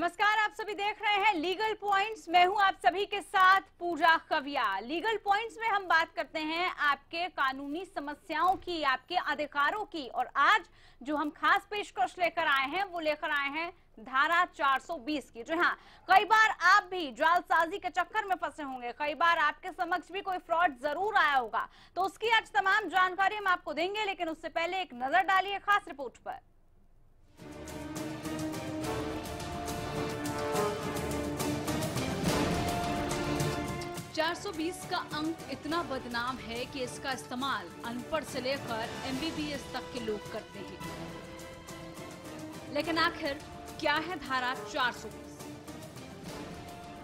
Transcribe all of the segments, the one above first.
नमस्कार, आप सभी देख रहे हैं लीगल पॉइंट्स। मैं हूं आप सभी के साथ पूजा खविया। लीगल पॉइंट्स में हम बात करते हैं आपके कानूनी समस्याओं की, आपके अधिकारों की। और आज जो हम खास पेशकश लेकर आए हैं वो लेकर आए हैं धारा 420 की। जी हाँ, कई बार आप भी जालसाजी के चक्कर में फंसे होंगे, कई बार आपके समक्ष भी कोई फ्रॉड जरूर आया होगा। तो उसकी आज तमाम जानकारी हम आपको देंगे, लेकिन उससे पहले एक नजर डालिए खास रिपोर्ट पर। 420 का अंक इतना बदनाम है कि इसका इस्तेमाल अनपढ़ से लेकर MBBS तक के लोग करते हैं। लेकिन आखिर क्या है धारा 420?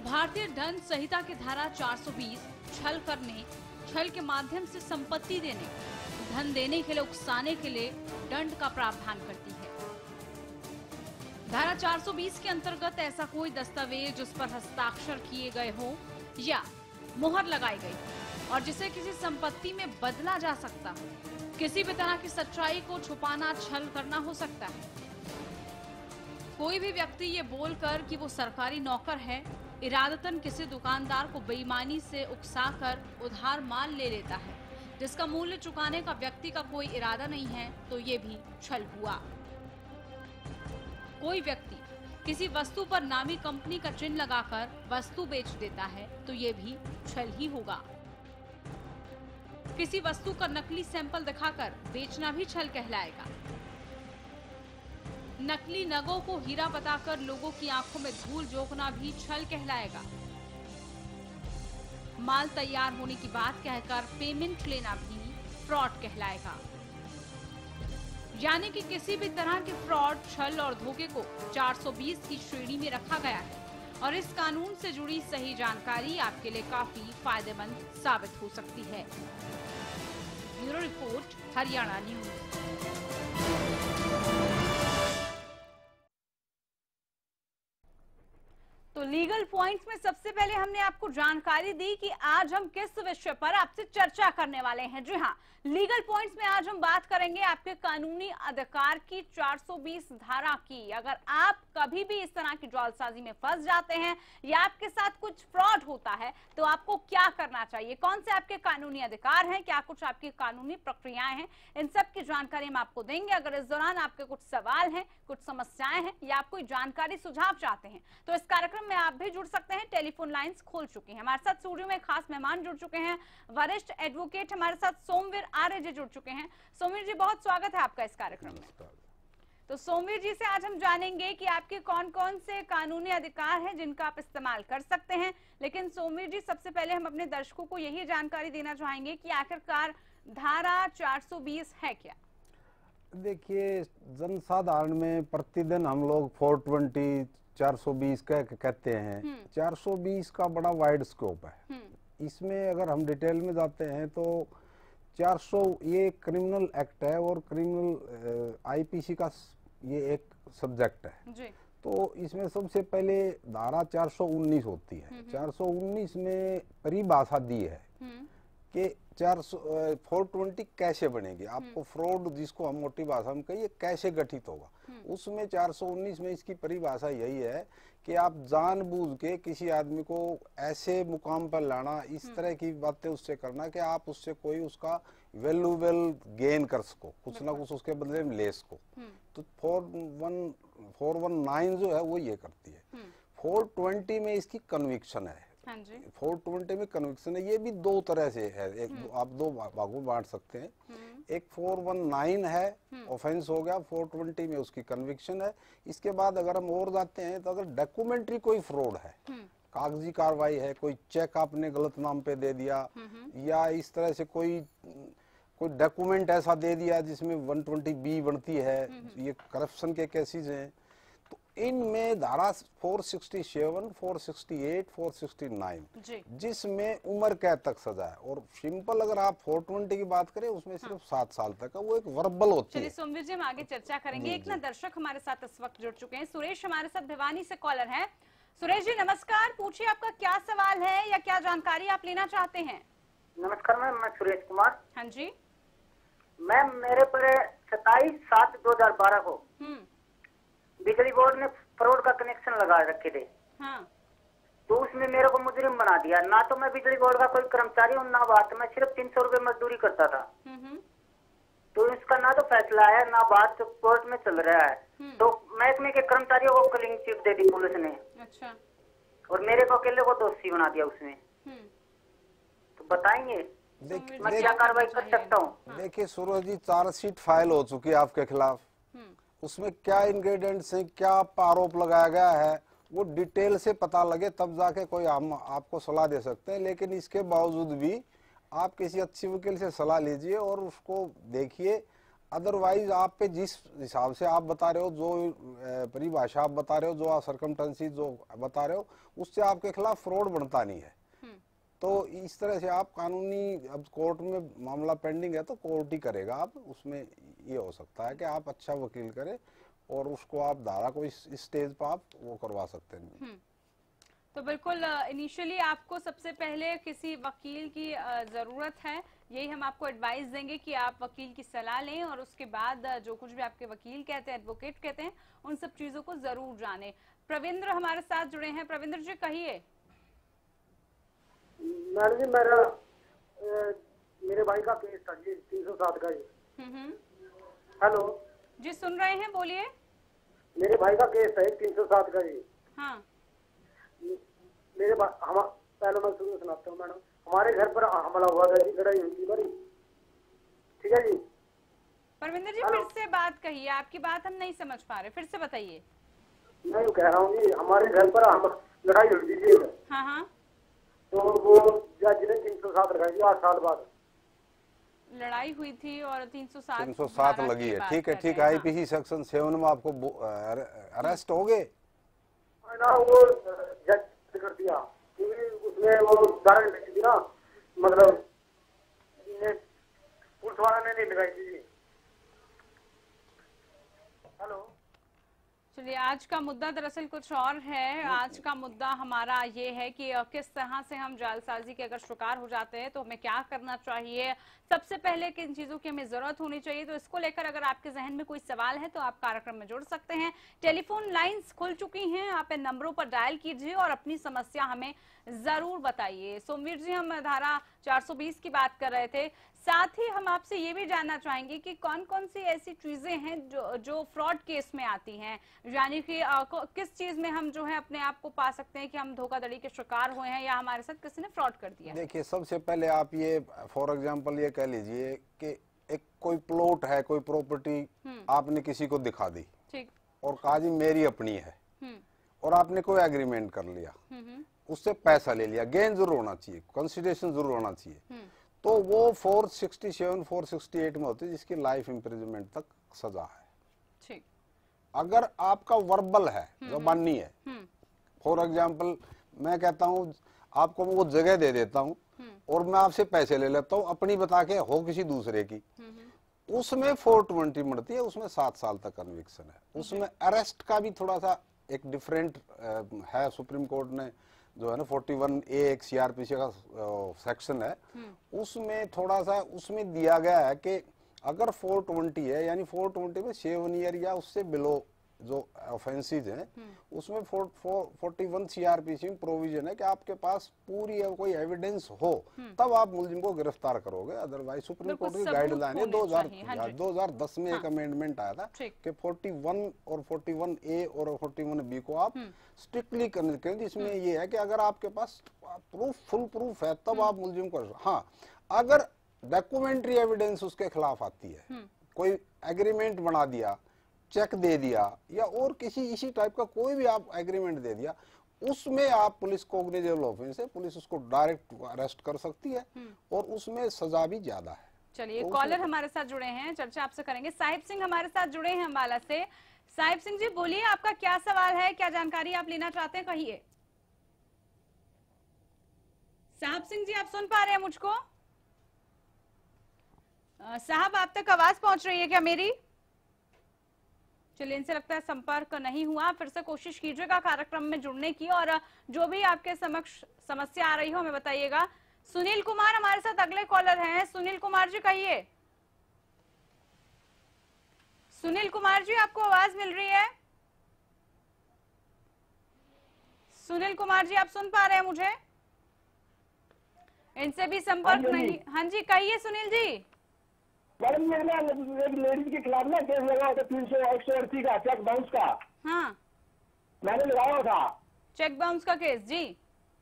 भारतीय दंड संहिता की धारा 420 छल करने, छल के माध्यम से संपत्ति देने, धन देने के लिए उकसाने के लिए दंड का प्रावधान करती है। धारा 420 के अंतर्गत ऐसा कोई दस्तावेज जिस पर हस्ताक्षर किए गए हो या मोहर लगाई गई और जिसे किसी संपत्ति में बदला जा सकता हो, किसी भी तरह की सच्चाई को छुपाना छल करना हो सकता है। कोई भी व्यक्ति ये बोलकर कि वो सरकारी नौकर है, इरादतन किसी दुकानदार को बेईमानी से उकसाकर उधार माल ले लेता है जिसका मूल्य चुकाने का व्यक्ति का कोई इरादा नहीं है, तो ये भी छल हुआ। कोई व्यक्ति किसी वस्तु पर नामी कंपनी का चिन्ह लगाकर वस्तु बेच देता है, तो ये भी छल ही होगा। किसी वस्तु का नकली सैंपल दिखाकर बेचना भी छल कहलाएगा। नकली नगों को हीरा बताकर लोगों की आंखों में धूल झोंकना भी छल कहलाएगा। माल तैयार होने की बात कहकर पेमेंट लेना भी फ्रॉड कहलाएगा। यानी कि किसी भी तरह के फ्रॉड, छल और धोखे को 420 की श्रेणी में रखा गया है और इस कानून से जुड़ी सही जानकारी आपके लिए काफी फायदेमंद साबित हो सकती है। Bureau report, Haryana news. तो लीगल पॉइंट्स में सबसे पहले हमने आपको जानकारी दी कि आज हम किस विषय पर आपसे चर्चा करने वाले हैं। जी हाँ, लीगल पॉइंट्स में आज हम बात करेंगे आपके कानूनी अधिकार की 420 धारा की। अगर आप कभी भी इस तरह की जालसाजी में फंस जाते हैं या आपके साथ कुछ फ्रॉड होता है तो आपको क्या करना चाहिए, कौन से आपके कानूनी अधिकार हैं, क्या कुछ आपकी कानूनी प्रक्रियाएं हैं, इन सब की जानकारी हम आपको देंगे। अगर इस दौरान आपके कुछ सवाल हैं, कुछ समस्याएं हैं या आप कोई जानकारी सुझाव चाहते हैं तो इस कार्यक्रम में आप भी जुड़ सकते हैं। टेलीफोन लाइंस खोल चुकी हैं। हमारे साथ स्टूडियो में खास मेहमान जुड़ चुके हैं, वरिष्ठ एडवोकेट हमारे साथ सोमवीर आर्य जी जुड़ चुके हैं। सोमवीर जी, बहुत स्वागत है आपका इस कार्यक्रम में। तो सोमवीर जी से आज हम जानेंगे कि आपके कौन कौन से कानूनी अधिकार हैं जिनका आप इस्तेमाल कर सकते हैं। लेकिन सोमवीर जी, सबसे पहले हम अपने दर्शकों को यही जानकारी देना चाहेंगे कि आखिरकार धारा 420 है क्या? देखिए, जनसाधारण में प्रतिदिन हम लोग 420 420 कहते हैं। 420 का बड़ा वाइड स्कोप है। इसमें अगर हम डिटेल में जाते हैं तो 400 ये क्रिमिनल एक्ट है और क्रिमिनल IPC का ये एक सब्जेक्ट है जी। तो इसमें सबसे पहले धारा 419 होती है। 419 में परिभाषा दी है कि 420 कैसे बनेगी, आपको फ्रॉड जिसको हम मोटी भाषा में कहिए कैसे गठित होगा। उसमें 419 में इसकी परिभाषा यही है कि आप जानबूझ के किसी आदमी को ऐसे मुकाम पर लाना, इस तरह की बातें उससे करना कि आप उससे कोई उसका वैल्यूएबल गेन कर सको, कुछ ना कुछ उसके बदले में ले सको। तो 419 जो है वो ये करती है। 420 में इसकी कन्विक्शन है। हाँ जी। 420 में कन्विक्शन है, ये भी दो तरह से है। एक आप दो भागों में बांट सकते हैं। एक 419 है, ऑफेंस हो गया। 420 में उसकी कन्विक्शन है। इसके बाद अगर हम और जाते हैं तो अगर डॉक्यूमेंट्री कोई फ्रॉड है, कागजी कार्रवाई है, कोई चेक आपने गलत नाम पे दे दिया या इस तरह से कोई डॉक्यूमेंट ऐसा दे दिया जिसमें 120B बनती है, ये करप्शन के केसेस हैं। तो इनमें धारा 467, 468, 469 जिसमें उम्र कैद तक सजा है। और सिंपल अगर आप 420 की बात करें उसमें सिर्फ 7 साल तक है, वो एक वर्बल होती है। चलिए सोमवीर जी, हम आगे चर्चा करेंगे। एक ना दर्शक हमारे साथ इस वक्त जुड़ चुके हैं। सुरेश हमारे साथ भिवानी से कॉलर है। सुरेश जी नमस्कार, पूछिए आपका क्या सवाल है या क्या जानकारी आप लेना चाहते हैं? नमस्कार मैम, मैं सुरेश कुमार। हाँ जी मैम, मेरे पर 27/7/2012 को बिजली बोर्ड ने फ्रॉड का कनेक्शन लगा रखे थे। हाँ। तो उसमें मेरे को मुजरिम बना दिया। ना तो मैं बिजली बोर्ड का कोई कर्मचारी हूँ, ना बात, मैं सिर्फ 300 रुपये मजदूरी करता था। तो इसका ना तो फैसला है ना बात, कोर्ट में चल रहा है। तो महकमे के कर्मचारियों को क्लीन चिट दे दी पुलिस ने। अच्छा। और मेरे को अकेले को दोषी बना दिया उसमें। तो बताएंगे मैं क्या कार्रवाई कर सकता हूँ? देखिए सूरज जी, चार्जशीट फाइल हो चुकी है आपके खिलाफ। उसमें क्या इंग्रेडिएंट्स हैं, क्या आरोप लगाया गया है, वो डिटेल से पता लगे तब जाके कोई हम आपको सलाह दे सकते हैं। लेकिन इसके बावजूद भी आप किसी अच्छी वकील से सलाह लीजिए और उसको देखिए। अदरवाइज आप पे जिस हिसाब से आप बता रहे हो, जो परिभाषा आप बता रहे हो, जो सर्कमस्टेंसेस जो बता रहे हो, उससे आपके खिलाफ फ्रॉड बनता नहीं है। तो इस तरह से आप कानूनी, अब कोर्ट में मामला पेंडिंग है तो कोर्ट ही करेगा। आप उसमें ये हो सकता है कि आप अच्छा वकील करें और उसको आप धारा को इस स्टेज पर आप वो करवा सकते हैं। तो बिल्कुल इनिशियली आपको सबसे पहले किसी वकील की जरूरत है। यही हम आपको एडवाइस देंगे कि आप वकील की सलाह लें और उसके बाद जो कुछ भी आपके वकील कहते हैं, एडवोकेट कहते हैं, उन सब चीजों को जरूर जानें। प्रविंद्र हमारे साथ जुड़े हैं। प्रविंद्र जी कहिए। मैडम जी, मेरे भाई का केस था जी 307 का जी। हेलो जी, सुन रहे हैं, बोलिए। मेरे भाई का केस है 307 का जी। हाँ। पहले मैं शुरू सुनाता हूँ मैडम। हमारे घर पर हमला हुआ था जी, लड़ाई हुई थी बड़ी। ठीक है जी। परविंदर जी फिर से बात कहिए, आपकी बात हम नहीं समझ पा रहे, फिर से बताइए। मैं यूँ कह रहा हूँ जी, हमारे घर पर लड़ाई हुई थी। हाँ हाँ। तो वो जज ने 307 रखा जी 8 साल बाद। लड़ाई हुई थी और 307 लगी है। ठीक है, ठीक है। आईपीसी सेक्शन 7 में आपको अरेस्ट हो गए ना। वो जज कर दिया क्योंकि उसमें वो धारा लिखी थी ना, मतलब पुलिस वाला ने नहीं लगाई थी। हेलो। चलिए, आज का मुद्दा दरअसल कुछ और है। आज का मुद्दा हमारा ये है कि किस तरह से हम जालसाजी के अगर शिकार हो जाते हैं तो हमें क्या करना चाहिए, सबसे पहले किन चीजों की हमें जरूरत होनी चाहिए। तो इसको लेकर अगर आपके जहन में कोई सवाल है तो आप कार्यक्रम में जुड़ सकते हैं। टेलीफोन लाइंस खुल चुकी हैं, आप इन नंबरों पर डायल कीजिए और अपनी समस्या हमें जरूर बताइए। सोमवीर जी, हम धारा 420 की बात कर रहे थे, साथ ही हम आपसे ये भी जानना चाहेंगे कि कौन कौन सी ऐसी चीजें हैं जो फ्रॉड केस में आती हैं, यानी कि किस चीज में हम जो है अपने आप को पा सकते हैं कि हम धोखाधड़ी के शिकार हुए हैं या हमारे साथ किसी ने फ्रॉड कर दिया। देखिए, सबसे पहले आप ये फॉर एग्जांपल ये कह लीजिए कि एक कोई प्लॉट है, कोई प्रॉपर्टी आपने किसी को दिखा दी, ठीक, और कहा जी मेरी अपनी है, और आपने कोई एग्रीमेंट कर लिया, उससे पैसा ले लिया, गेन जरूर होना चाहिए, कंसिडरेशन जरूर होना चाहिए, तो वो 467 468 में होती है, जिसकी लाइफ इम्प्रिजनमेंट तक सजा है। ठीक। अगर आपका वर्बल है, जबानी है, फॉर एग्जांपल मैं कहता हूँ आपको वो जगह दे देता हूँ और मैं आपसे पैसे ले लेता हूँ, अपनी बता के हो किसी दूसरे की, उसमें 420 मिलती है, उसमें 7 साल तक कन्विक्शन है। उसमें अरेस्ट का भी थोड़ा सा एक डिफरेंट है, सुप्रीम कोर्ट ने जो है ना 41A एक सीआरपीसी का सेक्शन है, उसमें थोड़ा सा उसमें दिया गया है कि अगर 420 है, यानी 420 में 7 ईयर या उससे बिलो जो ऑफेंसेस हैं, उसमें 41 सीआरपीसी में प्रोविजन है कि आपके पास पूरी कोई एविडेंस हो तब आप मुलजिम को गिरफ्तार करोगे। अदरवाइज सुप्रीम कोर्ट की गाइडलाइन है 2010 में एक अमेंडमेंट आया था कि 41 और 41A और 41B को आप स्ट्रिक्टली करने के, जिसमें ये है कि अगर आपके पास फुल प्रूफ है तब आप मुलजिम को, हाँ अगर डॉक्यूमेंट्री एविडेंस उसके खिलाफ आती है, कोई एग्रीमेंट बना दिया, चेक दे दिया, या और किसी इसी टाइप का कोई भी आप एग्रीमेंट दे दिया, उसमें आप पुलिस कोग्निजेबल ऑफेंस है, पुलिस उसको डायरेक्ट अरेस्ट कर सकती है और उसमें सजा भी ज्यादा है। चलिए, कॉलर हमारे साथ जुड़े हैं, चर्चा आपसे करेंगे। साहिब सिंह हमारे साथ जुड़े हैं अम्बाला से। साहिब सिंह जी बोलिए, आपका क्या सवाल है, क्या जानकारी आप लेना चाहते हैं, कहिए। साहिब सिंह जी, आप सुन पा रहे हैं मुझको? साहब, आप तक आवाज पहुंच रही है क्या मेरी? चलिए, इनसे लगता है संपर्क नहीं हुआ, फिर से कोशिश कीजिएगा कार्यक्रम में जुड़ने की और जो भी आपके समक्ष समस्या आ रही हो हमें बताइएगा। सुनील कुमार हमारे साथ अगले कॉलर हैं। सुनील कुमार जी कहिए। सुनील कुमार जी, आपको आवाज मिल रही है? सुनील कुमार जी, आप सुन पा रहे हैं मुझे? इनसे भी संपर्क नहीं। हाँ जी, कहिए सुनील जी। मैडम ये ना एक लेडीज के खिलाफ ना केस लगा था 300 का चेक बाउंस का। हाँ, मैंने लगाया था। चेक बाउंस का केस जी।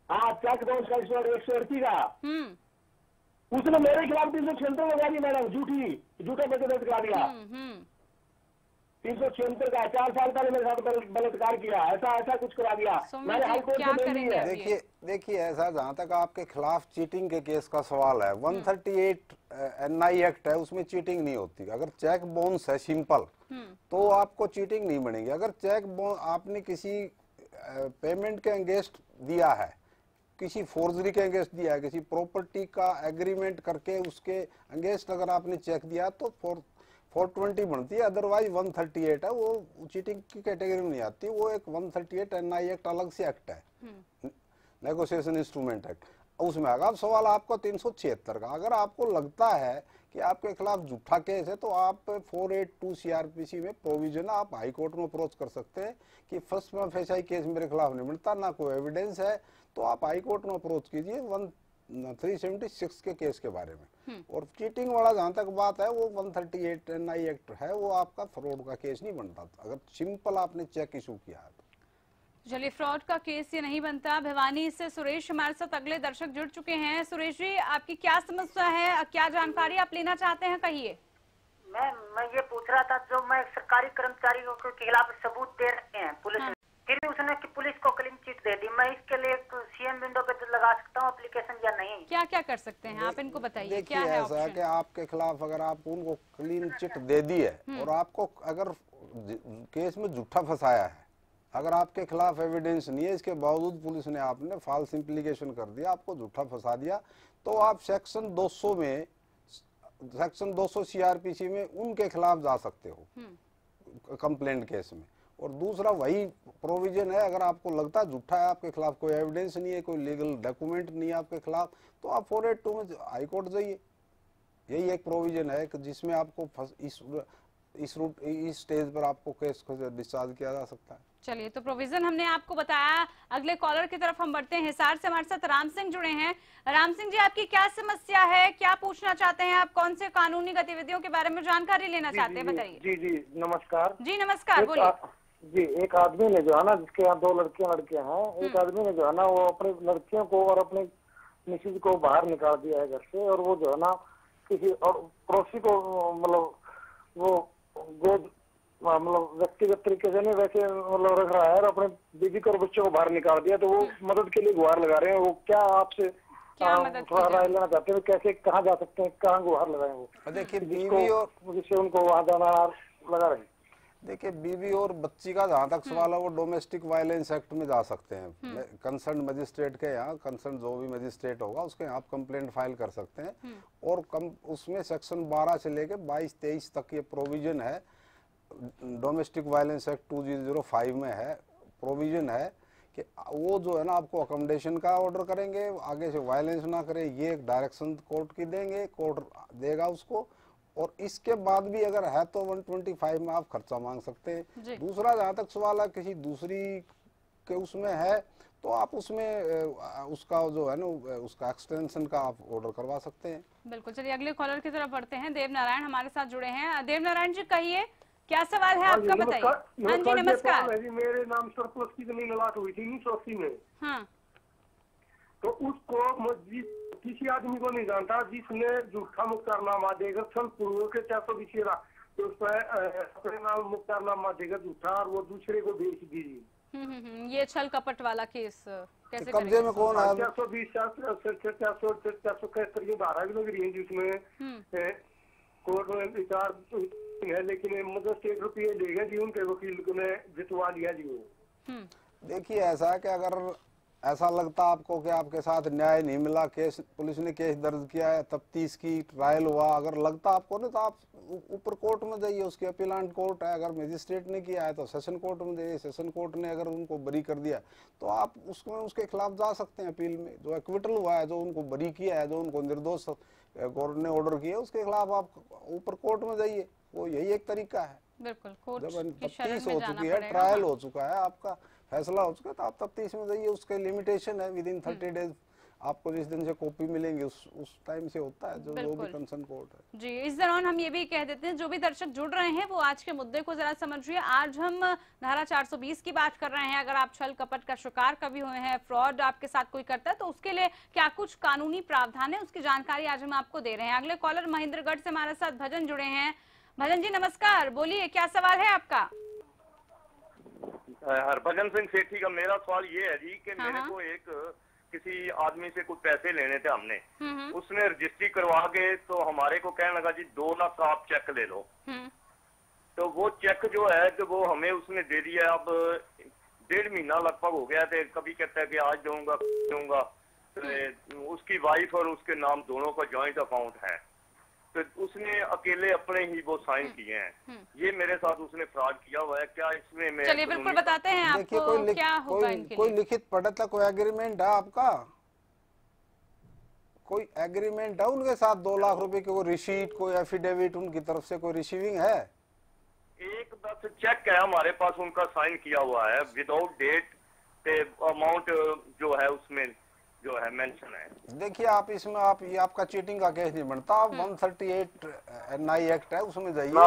हाँ, चेक बाउंस का 180 का। उसने मेरे खिलाफ 376 लगा दी मैडम, झूठा पैसे दर्ज करा दिया। 376 का 4 साल पहले मेरे साथ बलात्कार किया, ऐसा कुछ करा दिया। मैंने हाई कोर्ट में दे दी है। देखिए ऐसा, जहाँ तक आपके खिलाफ चीटिंग के केस का सवाल है, 138 NI एक्ट है, उसमें चीटिंग नहीं होती। अगर चेक बाउंस है सिंपल तो आपको चीटिंग नहीं बनेगी। अगर चेक बाउंस आपने किसी पेमेंट के अगेंस्ट दिया है, किसी फोर्जरी के अगेंस्ट दिया है, किसी प्रॉपर्टी का एग्रीमेंट करके उसके अगेंस्ट अगर आपने चेक दिया तो 420 बनती है, अदरवाइज 138 है, वो चीटिंग की कैटेगरी में नहीं आती। वो एक 138 NI एक्ट अलग से एक्ट है, नेगोशिएशन इंस्ट्रूमेंट एक्ट, उसमें आएगा। अब सवाल आपका 376 का। अगर आपको लगता है कि आपके खिलाफ झूठा केस है तो आप 482 CRPC में प्रोविजन, आप हाई कोर्ट में अप्रोच कर सकते हैं कि फर्स्ट प्रिमा फेसाई केस मेरे खिलाफ नहीं बनता, ना कोई एविडेंस है, तो आप हाई कोर्ट में अप्रोच कीजिए 376 के केस के बारे में। और चीटिंग वाला जहां तक बात है, वो 138 NI एक्ट है, वो आपका फ्रॉड का केस नहीं बनता अगर सिंपल आपने चेक इशू किया है। चलिए, फ्रॉड का केस ये नहीं बनता। भिवानी से सुरेश हमारे साथ अगले दर्शक जुड़ चुके हैं। सुरेश जी, आपकी क्या समस्या है, क्या जानकारी आप लेना चाहते हैं, कहिए। मैं ये पूछ रहा था, जो मैं सरकारी कर्मचारियों के खिलाफ सबूत दे रखे हैं पुलिस ने, फिर भी उसने कि पुलिस को क्लीन चिट दे दी, मैं इसके लिए CM विंडो पे तो लगा सकता हूँ एप्लीकेशन या नहीं? क्या क्या कर सकते हैं आप, इनको बताइए। क्या है ऐसा है कि आपके खिलाफ अगर आप उनको क्लीन चिट दे दी है और आपको अगर केस में झूठा फंसाया है, अगर आपके खिलाफ एविडेंस नहीं है, इसके बावजूद पुलिस ने आपने फॉल्स इम्प्लीकेशन कर दिया, आपको झूठा फंसा दिया, तो आप सेक्शन 200 में, सेक्शन 200 CRPC में उनके खिलाफ जा सकते हो कंप्लेंट केस में। और दूसरा वही प्रोविजन है, अगर आपको लगता है झूठा है, आपके खिलाफ कोई एविडेंस नहीं है, कोई लीगल डॉक्यूमेंट नहीं है आपके खिलाफ, तो आप 482 में हाई कोर्ट जाइए। यही एक प्रोविजन है कि जिसमें आपको इस स्टेज पर आपको केस को डिस्चार्ज किया जा सकता है। चलिए, तो प्रोविजन हमने आपको बताया। अगले कॉलर की तरफ हम बढ़ते हैं। हिसार से हमारे साथ राम सिंह जुड़े हैं। राम सिंह जी, आपकी क्या समस्या है, क्या पूछना चाहते हैं आप, कौन से कानूनी गतिविधियों के बारे में जानकारी लेना चाहते हैं, बताइए। जी नमस्कार। जी नमस्कार, बोलिए। जी, एक आदमी ने जो है ना, जिसके यहाँ 2 लड़कियां हैं, एक आदमी ने जो है ना वो अपनी लड़कियों को और अपने मिसेज को बाहर निकाल दिया है घर से, और वो जो है ना किसी और पड़ोसी को मतलब वो गोद मतलब व्यक्तिगत तरीके से नहीं, वैसे मतलब रख रहा है, और अपने बीवी को और बच्चों को बाहर निकाल दिया। तो वो मदद के लिए गुहार लगा रहे हैं। वो क्या आपसे थोड़ा राय लेना चाहते हैं, कैसे कहाँ जा सकते हैं, कहाँ गुहार लगाए वो? देखिए, बीवी और जिससे उनको वहाँ जाना लगा रहे हैं। देखिए, बीवी और बच्ची का जहाँ तक सवाल है, वो डोमेस्टिक वायलेंस एक्ट में जा सकते हैं। कंसर्न मजिस्ट्रेट के यहाँ, कंसर्न जो भी मजिस्ट्रेट होगा उसके यहाँ आप कंप्लेंट फाइल कर सकते हैं। और उसमें सेक्शन 12 से लेके 22-23 तक ये प्रोविजन है। डोमेस्टिक वायलेंस एक्ट 2005 में है, प्रोविजन है कि वो जो है ना आपको अकोमोडेशन का ऑर्डर करेंगे, आगे से वायलेंस ना करे, ये एक डायरेक्शन कोर्ट की देंगे, कोर्ट देगा उसको। और इसके बाद भी अगर है तो 125 में आप खर्चा मांग सकते हैं। दूसरा, जहाँ तक सवाल है किसी दूसरी के उसमें है, तो आप उसमें उसका जो है ना उसका एक्सटेंशन का आप ऑर्डर करवा सकते हैं। बिल्कुल। चलिए, अगले कॉलर की तरफ बढ़ते हैं। देव नारायण हमारे साथ जुड़े हैं। देव नारायण जी, कहिए, क्या सवाल है आपका, बताइए। हाँ जी, नमस्कार। मेरे नाम सरप्लस की जमीन अलाट हुई थी 1980 में। हाँ। तो उसको किसी आदमी को नहीं जानता, जिसने झूठा मुख्तारनामा देकर सन पूर्व के 420 तो उस पर अपने नाम मुख्तारनामा देकर झूठा, और वो दूसरे को बेच दीजिए। ये छल कपट वाला केस कैसे कब्जे में कौन है? 420 473 की धारा भी लग रही है, जिसमें कोर्ट में विचार है, लेकिन मजिस्ट्रेट रुपये देगा जी, उनके वकील ने जितवा लिया जी वो। देखिए, ऐसा है कि अगर ऐसा लगता आपको कि आपके साथ न्याय नहीं मिला, केस पुलिस ने केस दर्ज किया है, तफ्तीश की, ट्रायल हुआ, अगर लगता आपको नहीं तो आप ऊपर कोर्ट में जाइए, उसकी अपीलांट कोर्ट है। अगर मजिस्ट्रेट ने किया है तो सेशन कोर्ट में जाइए, सेशन कोर्ट ने अगर उनको बरी कर दिया तो आप उसमें उसके खिलाफ जा सकते हैं अपील में। जो एक्विटल हुआ है, जो उनको बरी किया है, जो उनको निर्दोष कोर्ट ने ऑर्डर किया, उसके खिलाफ आप ऊपर कोर्ट में जाइए। वो यही एक तरीका है। बिल्कुल, जब तफ्तीश हो चुकी है, ट्रायल हो चुका है, आपका फैसला हो चुका तो आप तफ्तीश में जाइए, उसके लिमिटेशन है विद इन 30 डेज आपको जिस दिन से कॉपी मिलेंगे उस टाइम से होता है जो भी कंसर्न कोर्ट है। जी, इस दौरान हम ये भी कह देते हैं जो भी दर्शक जुड़ रहे हैं वो आज के मुद्दे को जरा समझिए। आज हम धारा 420 की बात कर रहे हैं। अगर आप छल कपट का शिकार कभी हुए हैं, फ्रॉड आपके साथ कोई करता है तो उसके लिए क्या कुछ कानूनी प्रावधान है, उसकी जानकारी आज हम आपको दे रहे हैं। अगले कॉलर महेंद्रगढ़ से हमारे साथ भजन जुड़े हैं। भजन जी नमस्कार, बोलिए क्या सवाल है आपका? हरभजन सिंह सेठी का मेरा सवाल ये है जी कि मेरे को एक किसी आदमी से कुछ पैसे लेने थे हमने, उसने रजिस्ट्री करवा के तो हमारे को कहने लगा जी 2 लाख का आप चेक ले लो। तो वो चेक जो है तो वो हमें उसने दे दिया। अब 1.5 महीना लगभग हो गया थे, कभी कहता है कि आज दूंगा। तो उसकी वाइफ और उसके नाम दोनों का जॉइंट अकाउंट है, तो उसने अकेले अपने ही वो साइन किए हैं। ये मेरे साथ उसने फ्रॉड किया हुआ है। क्या इसमें मैं चलिए बिल्कुल बताते हैं आपको क्या होगा इनके लिए। कोई लिखित पढ़ता कोई एग्रीमेंट है आपका? कोई एग्रीमेंट है उनके साथ 2 लाख रुपए की? कोई रिसीट, कोई एफिडेविट उनकी तरफ से कोई रिसीविंग है? एक बस चेक है हमारे पास, उनका साइन किया हुआ है विदाउट डेट, अमाउंट जो है उसमें जो है मेंशन है। देखिए आप इसमें आप ये आपका चीटिंग का केस नहीं बनता। आप 138 NI एक्ट है उसमें जाइए,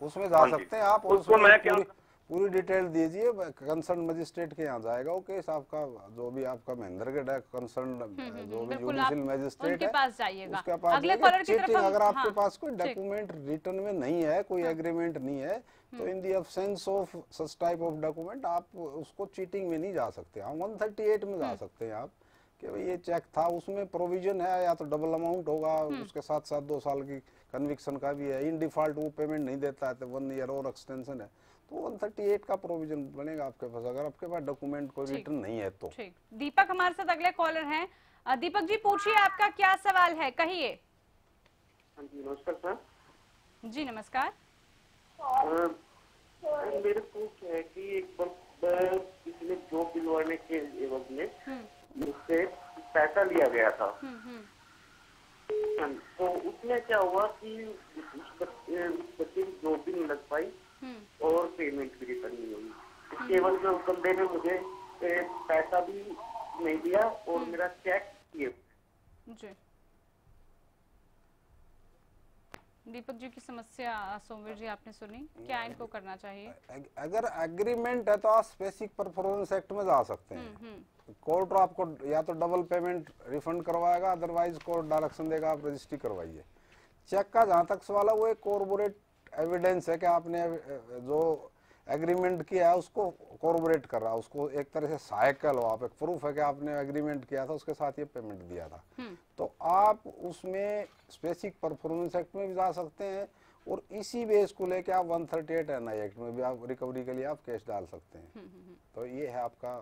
उसमें जा सकते हैं आप, और उसमें पूरी डिटेल दीजिए। कंसर्न मजिस्ट्रेट के यहाँ जाएगा वो केस आपका, जो भी आपका महेंद्रगढ़ है कंसर्न जो भी जुडिशियल मजिस्ट्रेट है पास जाइएगा। उसके पास चीटिंग अगर आपके पास कोई डॉक्यूमेंट रिटर्न में नहीं है, कोई एग्रीमेंट नहीं है, तो in the absence of such type of document आप उसको चीटिंग में नहीं जा सकते। हम 138 में जा सकते हैं आप कि भाई ये चेक था, उसमें प्रोविजन है या तो डबल अमाउंट होगा, उसके साथ साथ 2 साल की कन्विक्शन का भी है। इन डिफॉल्ट वो पेमेंट नहीं देता है तो 1 ईयर और एक्सटेंशन है, तो 138 का प्रोविजन बनेगा आपके पास अगर आपके पास डॉक्यूमेंट कोई रिटर्न नहीं है तो। दीपक हमारे साथ अगले कॉलर हैं। दीपक जी पूछिए आपका क्या सवाल है, कहिए। हाँ जी नमस्कार सर। जी नमस्कार। मेरे को क्या है कि एक बार किसी ने जॉब दिलवाने के एवज में मुझसे पैसा लिया गया था। तो उसमें क्या हुआ कि उस बच्चे की जॉब भी नहीं लग पाई और पेमेंट भी रिटर्न नहीं हुई। इसके एवज में उस बंदे ने मुझे पैसा भी नहीं दिया और मेरा चेक किए। दीपक जी की समस्या सोमवीर जी आपने सुनी, क्या इनको करना चाहिए? अगर एग्रीमेंट है तो आप स्पेसिफिक परफॉर्मेंस एक्ट में जा सकते हैं। कोर्ट आपको या तो डबल पेमेंट रिफंड करवाएगा, अदरवाइज कोर्ट डायरेक्शन देगा आप रजिस्ट्री करवाइए। चेक का जहां तक सवाल है वो एक कॉर्पोरेट एविडेंस है कि आपने जो एग्रीमेंट किया है उसको कॉर्पोरेट कर रहा है, उसको एक तरह से सहायक कह लो आप, एक प्रूफ है कि आपने एग्रीमेंट किया था उसके साथ ये पेमेंट दिया था। तो आप उसमें स्पेसिफिक परफॉर्मेंस एक्ट में भी जा सकते हैं और इसी बेस को लेके आप 138 NI एक्ट में भी आप रिकवरी के लिए आप केस डाल सकते हैं। तो ये है आपका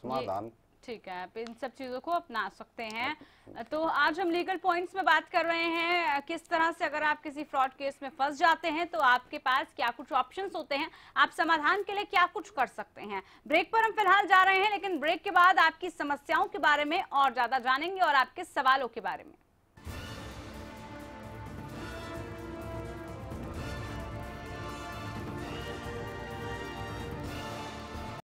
समाधान। ठीक है, आप इन सब चीजों को अपना सकते हैं। तो आज हम लीगल पॉइंट्स में बात कर रहे हैं किस तरह से अगर आप किसी फ्रॉड केस में फंस जाते हैं तो आपके पास क्या कुछ ऑप्शंस होते हैं, आप समाधान के लिए क्या कुछ कर सकते हैं। ब्रेक पर हम फिलहाल जा रहे हैं, लेकिन ब्रेक के बाद आपकी समस्याओं के बारे में और ज्यादा जानेंगे और आपके सवालों के बारे में।